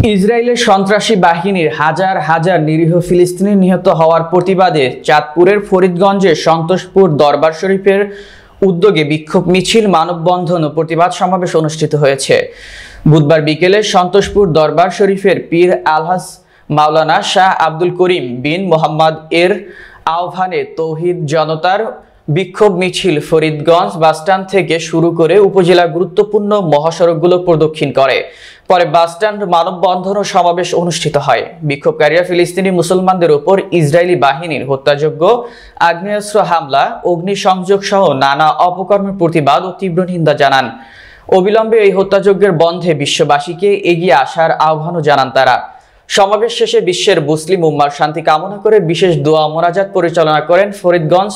ইসরায়েলের সন্ত্রাসী বাহিনীর হাজার হাজার নিরীহ ফিলিস্তিনি নিহত হওয়ার প্রতিবাদে চাঁদপুরের ফরিদগঞ্জে সন্তোষপুর দরবার শরীফের উদ্যোগে বিক্ষোভ মিছিল, মানববন্ধন ও প্রতিবাদ সমাবেশ অনুষ্ঠিত হয়েছে। বুধবার বিকেলে সন্তোষপুর দরবার শরীফের পীর আলহাজ মাওলানা শাহ আব্দুল করিম বিন মোহাম্মদ এর আহ্বানে তৌহিদ জনতার বিক্ষোভ মিছিল ফরিদগঞ্জ বাসস্ট্যান্ড থেকে শুরু করে উপজেলার গুরুত্বপূর্ণ মহাসড়কগুলো প্রদক্ষিণ করে। পরে বাসস্ট্যান্ড মানববন্ধন ও সমাবেশ অনুষ্ঠিত হয়। বিক্ষোভকারীরা ফিলিস্তিনি মুসলমানদের উপর ইসরায়েলি বাহিনীর হত্যাযোগ্য আগ্নেয়াস্ত্র হামলা, অগ্নিসংযোগ সহ নানা অপকর্মের প্রতিবাদ ও তীব্র নিন্দা জানান। অবিলম্বে এই হত্যাযজ্ঞের বন্ধে বিশ্ববাসীকে এগিয়ে আসার আহ্বানও জানান তারা। সমাবেশ শেষে বিশ্বের মুসলিম উম্মার শান্তি কামনা করে বিশেষ দোয়া মোনাজাত পরিচালনা করেন ফরিদগঞ্জ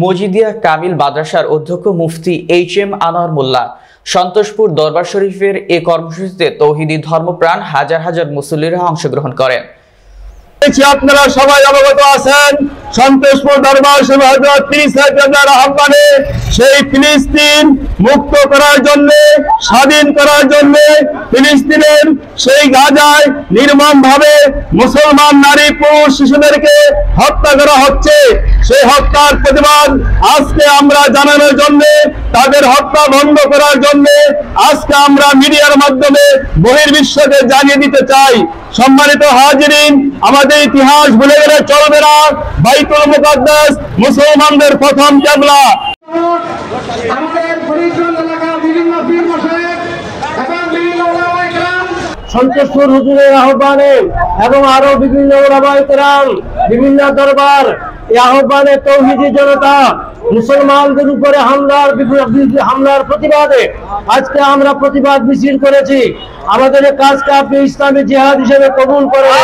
মজিদিয়া কামিল মাদ্রাসার অধ্যক্ষ মুফতি HM আনোয়ার মোল্লা। সন্তোষপুর দরবার শরীফের এ কর্মসূচিতে তৌহিদি ধর্মপ্রাণ হাজার হাজার মুসল্লিরা অংশগ্রহণ করেন। আপনারা সবাই অবগত আছেন, সন্তোষপুর দরবার শরীফ হযরত পীর সাহেবের আহ্বানে সেই ফিলিস্তিন মুক্ত করার জন্য, স্বাধীন করার জন্য ফিলিস্তিনের সেই গাজায় নির্মমভাবে মুসলমান নারী পুরুষ শিশুদেরকে হত্যা করা হচ্ছে। সেই হত্যার প্রতিবাদ আজকে আমরা জানানোর জন্য, তাদের হত্যা বন্ধ করার জন্য আজকে আমরা মিডিয়ার মাধ্যমে বহির্বিশ্বকে জানিয়ে দিতে চাই। সম্মানিত হাজিরিন, আমাদের ইতিহাস ভুলে গেলে চলবে না। বাইতুল মুকাদ্দাস মুসলমানদের প্রথম কিবলা। সন্তোষপুর হুজুরের আহ্বানে এবং আরো বিভিন্ন ওলামায়ে কেরাম, বিভিন্ন দরবার, এই আহ্বানে তৌহিদি জনতা মুসলমানদের উপরে হামলার প্রতিবাদে আজকে আমরা প্রতিবাদ মিছিল করেছি। আমাদের কাজকে আপনি ইসলামী জিহাদ হিসেবে কবুল করেন।